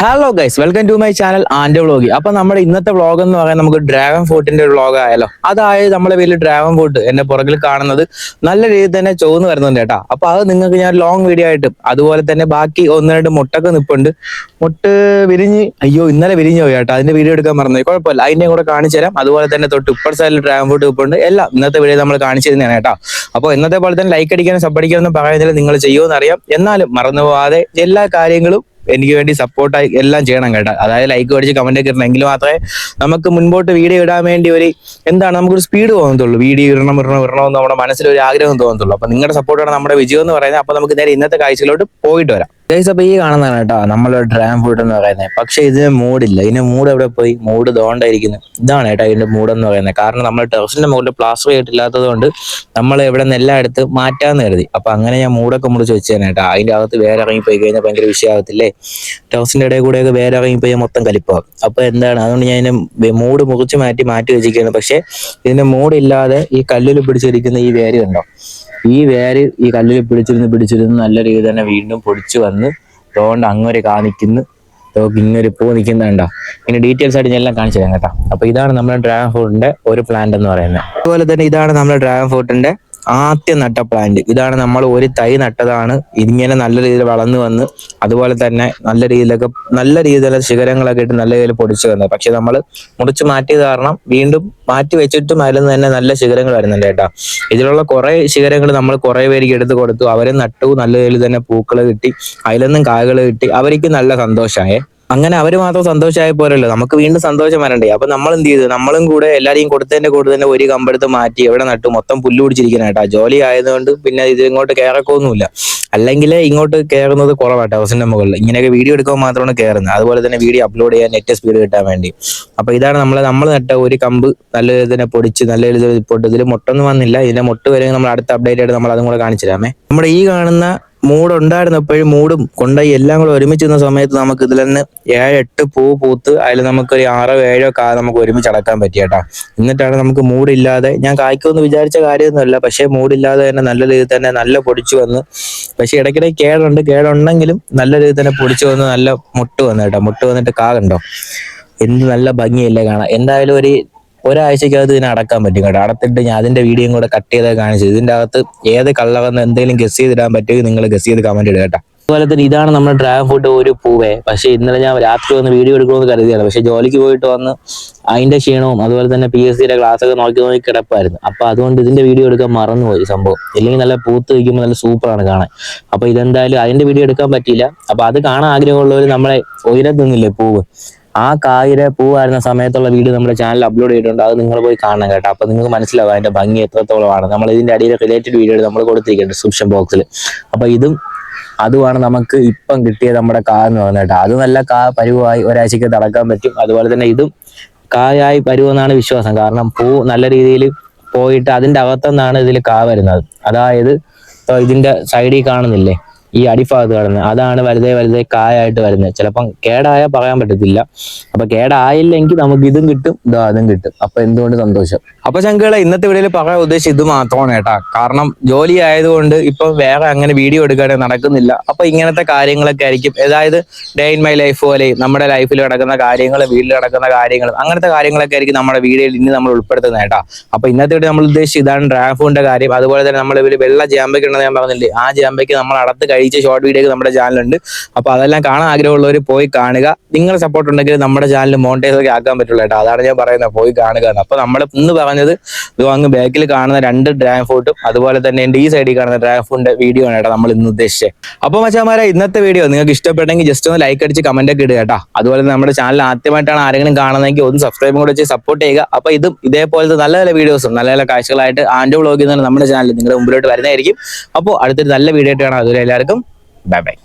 Hello guys, welcome to my channel and vlog. അപ്പൊ നമ്മുടെ ഇന്നത്തെ വ്ളോഗ് എന്ന് പറയാൻ നമുക്ക് ഡ്രാഗൺ ഫ്രൂട്ടിന്റെ ഒരു വ്ളോഗ് ആയാലോ. അതായത് നമ്മുടെ വീട്ടിൽ ഡ്രാഗൺ ഫ്രൂട്ട് എന്റെ പുറകിൽ കാണുന്നത് നല്ല രീതിയിൽ തന്നെ ചുവന്ന് വരുന്നുണ്ട് കേട്ടോ. അപ്പൊ അത് നിങ്ങൾക്ക് ഞാൻ ലോങ് വീഡിയോ ആയിട്ടും അതുപോലെ തന്നെ ബാക്കി ഒന്ന് രണ്ട് മുട്ടൊക്കെ നിപ്പുണ്ട്. മുട്ട് വിരിഞ്ഞ് ഇന്നലെ വിരിഞ്ഞു പോയി കേട്ടോ. അതിന്റെ വീഡിയോ എടുക്കാൻ മറന്നു, കുഴപ്പമില്ല, അതിന്റെ കൂടെ കാണിച്ചു തരാം. അതുപോലെ തന്നെ തൊട്ട് ഇപ്പർ സൈഡിൽ ഡ്രാഗൺ ഫ്രൂട്ട് നിപ്പുണ്ട്. എല്ലാം ഇന്നത്തെ വീഡിയോ നമ്മൾ കാണിച്ചു തരുന്നതാണ് കേട്ടോ. അപ്പോൾ ഇന്നത്തെ പോലെ തന്നെ ലൈക്ക് അടിക്കാനും സബ് അടിക്കാനും പറയുന്നതിൽ നിങ്ങൾ ചെയ്യുമെന്ന് അറിയാം. എന്നാലും മറന്നു പോവാതെ എല്ലാ കാര്യങ്ങളും എനിക്ക് വേണ്ടി സപ്പോർട്ടായി എല്ലാം ചെയ്യണം കേട്ടോ. അതായത് ലൈക്ക് അടിച്ച് കമന്റ് ഒക്കെ ഇടണം, എങ്കിൽ മാത്രമേ നമുക്ക് മുൻപോട്ട് വീഡിയോ ഇടാൻ വേണ്ടി നമുക്കൊരു സ്പീഡ് തോന്നത്തുള്ളൂ. വീഡിയോ ഇടണമെന്ന് നമ്മുടെ മനസ്സിലൊരു ആഗ്രഹം തോന്നത്തുള്ളൂ. അപ്പൊ നിങ്ങളുടെ സപ്പോർട്ടാണ് നമ്മുടെ വിജയം എന്ന് പറയുന്നത്. അപ്പൊ നമുക്ക് നേരെ ഇന്നത്തെ കാഴ്ചയിലോട്ട് പോയിട്ട് വരാം. അപ്പൊ ഈ കാണുന്നതാണ് കേട്ടോ നമ്മൾ ഡ്രാഗൺ ഫ്രൂട്ട് എന്ന് പറയുന്നത്. പക്ഷെ ഇതിന് മൂടില്ല. ഇതിന് മൂട് എവിടെ പോയി? മൂട് തോണ്ടായിരിക്കുന്നത്. ഇതാണ് കേട്ടോ ഇതിന്റെ മൂടെന്ന് പറയുന്നത്. കാരണം നമ്മൾ ടെറസിന്റെ മുകളിൽ പ്ലാസ്റ്റർ ചെയ്തിട്ടില്ലാത്തത് കൊണ്ട് നമ്മൾ ഇവിടെ നിന്ന് എല്ലാം എടുത്ത് മാറ്റാന്ന് കരുതി. അപ്പൊ അങ്ങനെ ഞാൻ മൂടൊക്കെ മുറിച്ച് വെച്ചേനെ കേട്ടോ. അതിന്റെ അകത്ത് വേറെ ഇറങ്ങി പോയി കഴിഞ്ഞാൽ ഭയങ്കര വിഷയമാകത്തില്ലേ? ടെറസിന്റെ ഇടയിൽ കൂടെയൊക്കെ വേറെ ഇറങ്ങിപ്പോയി മൊത്തം കലിപ്പാകും. അപ്പൊ എന്താണ്, അതുകൊണ്ട് ഞാൻ ഇതിന്റെ മൂട് മുറിച്ച് മാറ്റി വെച്ചിരിക്കുകയാണ്. പക്ഷെ ഇതിന്റെ മൂടില്ലാതെ ഈ കല്ലിൽ പിടിച്ചിരിക്കുന്ന ഈ വേര് കണ്ടോ? ഈ വേര് ഈ കല്ലിൽ പിടിച്ചിരുന്ന് നല്ല രീതിയിൽ തന്നെ വീണ്ടും പൊടിച്ചു വന്ന് തോണ്ട് അങ്ങൊരു കാണിക്കുന്നു, ഇങ്ങൊരു പൂ നിൽക്കുന്നുണ്ടോ. ഇനി ഡീറ്റെയിൽസ് ആയിട്ട് ഞാൻ എല്ലാം കാണിച്ചു തരാം കേട്ടോ. അപ്പൊ ഇതാണ് നമ്മുടെ ഡ്രാഗൺ ഫ്രൂട്ടിന്റെ ഒരു പ്ലാന്റ് എന്ന് പറയുന്നത്. അതുപോലെ തന്നെ ഇതാണ് നമ്മുടെ ഡ്രാഗൺ ഫ്രൂട്ടിന്റെ ആദ്യം നട്ട പ്ലാന്റ്. ഇതാണ് നമ്മൾ ഒരു തൈ നട്ടതാണ്. ഇങ്ങനെ നല്ല രീതിയിൽ വളർന്നു വന്ന് അതുപോലെ തന്നെ നല്ല രീതിയിലുള്ള ശിഖരങ്ങളൊക്കെ ഇട്ട് നല്ല രീതിയിൽ പൊടിച്ചു വന്നത്. പക്ഷെ നമ്മൾ മുറിച്ച് മാറ്റിയത് കാരണം വീണ്ടും മാറ്റി വെച്ചിട്ടും അതിൽ നിന്ന് തന്നെ നല്ല ശിഖരങ്ങൾ വരുന്നുണ്ട് കേട്ടോ. ഇതിലുള്ള കുറെ ശിഖരങ്ങൾ നമ്മൾ കുറെ പേർക്ക് എടുത്ത് കൊടുത്തു. അവരെ നട്ടു, നല്ല രീതിയിൽ തന്നെ പൂക്കൾ കിട്ടി, അതിലൊന്നും കായകൾ കിട്ടി. അവർക്ക് നല്ല സന്തോഷമായേ. അങ്ങനെ അവർ മാത്രം സന്തോഷമായ പോരല്ലോ, നമുക്ക് വീണ്ടും സന്തോഷം വരണ്ടേ. അപ്പൊ നമ്മൾ എന്ത് ചെയ്തു? നമ്മളും കൂടെ എല്ലാരെയും കൊടുത്തതിന്റെ കൂടെ തന്നെ ഒരു കമ്പെടുത്ത് മാറ്റി എവിടെ നട്ടു? മൊത്തം പുല്ല് പിടിച്ചിരിക്കാനായിട്ടാ. ജോലി ആയതുകൊണ്ട് പിന്നെ ഇത് ഇങ്ങോട്ട് കയറക്കൊന്നുമില്ല. അല്ലെങ്കിൽ ഇങ്ങോട്ട് കയറുന്നത് കുറവാണ് ടെറസിന്റെ മുകളിൽ. ഇങ്ങനെയൊക്കെ വീഡിയോ എടുക്കുമ്പോൾ മാത്രമാണ് കയറുന്നത്. അതുപോലെ തന്നെ വീഡിയോ അപ്ലോഡ് ചെയ്യാൻ നെറ്റ് സ്പീഡ് കിട്ടാൻ വേണ്ടി. അപ്പൊ ഇതാണ് നമ്മൾ നട്ട ഒരു കമ്പ് നല്ല രീതിയിൽ തന്നെ പൊടിച്ച് നല്ല രീതിയിൽ പൊട്ട്. ഇതിൽ മുട്ടൊന്നും വന്നില്ല. ഇതിന്റെ മുട്ട് വരെ നമ്മൾ അടുത്ത അപ്ഡേറ്റ് ആയിട്ട് നമ്മൾ അതും കൂടെ കാണിച്ചു തരാമേ. നമ്മുടെ ഈ കാണുന്ന മൂടുണ്ടായിരുന്നപ്പോഴും മൂടും കൊണ്ടായി എല്ലാം കൂടെ ഒരുമിച്ച് നിന്ന സമയത്ത് നമുക്ക് ഇതിൽ തന്നെ 7-8 പൂ പൂത്ത് അതിൽ നമുക്കൊരു 6-7 കാ നമുക്ക് ഒരുമിച്ച് അടക്കാൻ പറ്റിയേട്ടാ. എന്നിട്ടാണ് നമുക്ക് മൂടില്ലാതെ, ഞാൻ കായ്ക്കുമെന്ന് വിചാരിച്ച കാര്യമൊന്നുമല്ല, പക്ഷേ മൂടില്ലാതെ തന്നെ നല്ല രീതിയിൽ തന്നെ നല്ല പൊടിച്ചു വന്ന്. പക്ഷെ ഇടയ്ക്കിടയ്ക്ക് കേടുണ്ടെങ്കിലും നല്ല രീതിയിൽ തന്നെ പൊടിച്ചു വന്ന് നല്ല മുട്ട് വന്നു കേട്ടോ. മുട്ട് വന്നിട്ട് കാ കണ്ടോ? എന്ത് നല്ല ഭംഗിയല്ലേ കാണാൻ. എന്തായാലും ഒരാഴ്ചക്കകത്ത് ഇതിനെ അടക്കാൻ പറ്റും കേട്ടോ. അടത്തിട്ട് ഞാൻ അതിന്റെ വീഡിയോയും കൂടെ കട്ട് ചെയ്ത് കാണിച്ചു. ഇതിന്റെ അകത്ത് ഏത് കളറെന്ന് എന്തെങ്കിലും ഗസ് ചെയ്തിടാൻ പറ്റുമെങ്കിൽ നിങ്ങൾ ഗസ് ചെയ്ത് കമന്റ് ഇടുക കേട്ടോ. അതുപോലെ തന്നെ ഇതാണ് നമ്മുടെ ഡ്രാഗൺ ഫ്രൂട്ട് ഒരു പൂവേ. പക്ഷെ ഇന്നലെ ഞാൻ രാത്രി വന്ന് വീഡിയോ എടുക്കണമെന്ന് കരുതിയാണ്. പക്ഷെ ജോലിക്ക് പോയിട്ട് വന്ന് അതിന്റെ ക്ഷീണവും അതുപോലെ തന്നെ PSCയുടെ ക്ലാസ് ഒക്കെ നോക്കി കിടപ്പായിരുന്നു. അപ്പൊ അതുകൊണ്ട് ഇതിന്റെ വീഡിയോ എടുക്കാൻ മറന്നുപോയി സംഭവം. ഇല്ലെങ്കിൽ നല്ല പൂത്ത് വയ്ക്കുമ്പോൾ നല്ല സൂപ്പറാണ് കാണാൻ. അപ്പൊ ഇതെന്തായാലും അതിന്റെ വീഡിയോ എടുക്കാൻ പറ്റിയില്ല. അപ്പൊ അത് കാണാൻ ആഗ്രഹമുള്ളവർ നമ്മളെ ഉയരത്തുനിന്നില്ലേ പൂവ്, ആ കായിലെ പൂവായിരുന്ന സമയത്തുള്ള വീഡിയോ നമ്മുടെ ചാനൽ അപ്ലോഡ് ചെയ്തിട്ടുണ്ട്. അത് നിങ്ങൾ പോയി കാണണം കേട്ടോ. അപ്പൊ നിങ്ങൾക്ക് മനസ്സിലാവും അതിന്റെ ഭംഗി എത്രത്തോളമാണ്. നമ്മൾ ഇതിന്റെ അടിയിൽ റിലേറ്റഡ് വീഡിയോ നമ്മൾ കൊടുത്തിരിക്കുന്നുണ്ട് ഡിസ്ക്രിപ്ഷൻ ബോക്സിൽ. അപ്പൊ അതുമാണ് നമുക്ക് ഇപ്പം കിട്ടിയ നമ്മുടെ കാ എന്ന് പറയുന്നത് കേട്ടോ. അത് നല്ല കാ പരുവായി ഒരാഴ്ചക്ക് തടക്കാൻ പറ്റും. അതുപോലെ തന്നെ ഇതും കായായി പരുവെന്നാണ് വിശ്വാസം. കാരണം പൂ നല്ല രീതിയിൽ പോയിട്ട് അതിന്റെ അകത്തുനിന്നാണ് ഇതിൽ കാ വരുന്നത്. അതായത് ഇതിന്റെ സൈഡിൽ കാണുന്നില്ലേ, ഈ അടിഭാഗത്ത് കാണുന്നത്, അതാണ് വലുതേ കായായിട്ട് വരുന്നത്. ചിലപ്പം കേടായ പറയാൻ പറ്റത്തില്ല. അപ്പൊ കേടായില്ലെങ്കിൽ നമുക്ക് ഇതും കിട്ടും, അതും കിട്ടും. അപ്പൊ എന്തുകൊണ്ട് സന്തോഷം. അപ്പൊ ചങ്കുകളെ, ഇന്നത്തെ വീഡിയോയിൽ പറയാൻ ഉദ്ദേശിച്ചത് ഇത് മാത്രമാണ് കേട്ടാ. കാരണം ജോലി ആയതുകൊണ്ട് ഇപ്പൊ വേറെ അങ്ങനെ വീഡിയോ എടുക്കാതെ നടക്കുന്നില്ല. അപ്പൊ ഇങ്ങനത്തെ കാര്യങ്ങളൊക്കെ ആയിരിക്കും. അതായത് ഡേ ഇൻ മൈ ലൈഫ് പോലെ നമ്മുടെ ലൈഫിൽ നടക്കുന്ന കാര്യങ്ങൾ, വീട്ടിൽ നടക്കുന്ന കാര്യങ്ങൾ, അങ്ങനത്തെ കാര്യങ്ങളൊക്കെ ആയിരിക്കും നമ്മുടെ വീഡിയോയിൽ ഇനി നമ്മൾ ഉൾപ്പെടുത്തുന്നത് കേട്ടാ. അപ്പൊ ഇന്നത്തെ വീഡിയോ നമ്മൾ ഉദ്ദേശിച്ചത് ഇതാണ് ഡ്രാഗൺ ഫ്രൂട്ടിന്റെ കാര്യം. അതുപോലെ തന്നെ നമ്മൾ വെള്ള ജാമ്പയ്ക്ക് ഉണ്ടെന്ന് ഞാൻ പറഞ്ഞില്ലേ, ആ ജാമ്പയ്ക്ക് നമ്മൾ അടത്ത് കഴിച്ച ഷോർട്ട് വീഡിയോ നമ്മുടെ ചാനലുണ്ട്. അപ്പൊ അതെല്ലാം കാണാൻ ആഗ്രഹമുള്ളവർ പോയി കാണുക. നിങ്ങളുടെ സപ്പോർട്ട് ഉണ്ടെങ്കിൽ നമ്മുടെ ചാനൽ മോണിറ്റൈസ് ഒക്കെ ആക്കാൻ പറ്റുള്ളൂ കേട്ടോ. അതാണ് ഞാൻ പറയുന്നത്, പോയി കാണുക. അപ്പൊ നമ്മൾ ഇന്ന് പറഞ്ഞത് ഇത് അങ്ങ് ബാക്കിൽ കാണുന്ന 2 ഡ്രാഗൺ ഫ്രൂട്ടും അതുപോലെ തന്നെ ഈ സൈഡിൽ കാണുന്ന ഡ്രാഗൺ ഫ്രൂട്ടിന്റെ വീഡിയോ ആണ് കേട്ടോ നമ്മൾ ഇന്ന് ഉദ്ദേശിച്ചത്. അപ്പൊ മച്ചാമാരെ, ഇന്നത്തെ വീഡിയോ നിങ്ങൾക്ക് ഇഷ്ടപ്പെട്ടെങ്കിൽ ജസ്റ്റ് ഒന്ന് ലൈക്ക് അടിച്ച് കമന്റ് ഒക്കെ ഇടുക കേട്ടോ. അതുപോലെ നമ്മുടെ ചാനൽ ആദ്യമായിട്ടാണ് ആരെങ്കിലും കാണുന്നതെങ്കിൽ ഒന്ന് സബ്സ്ക്രൈബും കൂടെ വെച്ച് സപ്പോർട്ട് ചെയ്യുക. അപ്പൊ ഇതേപോലത്തെ നല്ല നല്ല വീഡിയോസും നല്ല നല്ല കാഴ്ചകളായിട്ട് ആൻഡ് വ്ളോഗ് നമ്മുടെ ചാനൽ നിങ്ങളുടെ മുമ്പിലോട്ട് വരുന്നതായിരിക്കും. അപ്പോൾ അടുത്തൊരു നല്ല വീഡിയോ ആയിട്ട് കാണാം. അതുവരെ എല്ലാവർക്കും ബൈ ബൈ.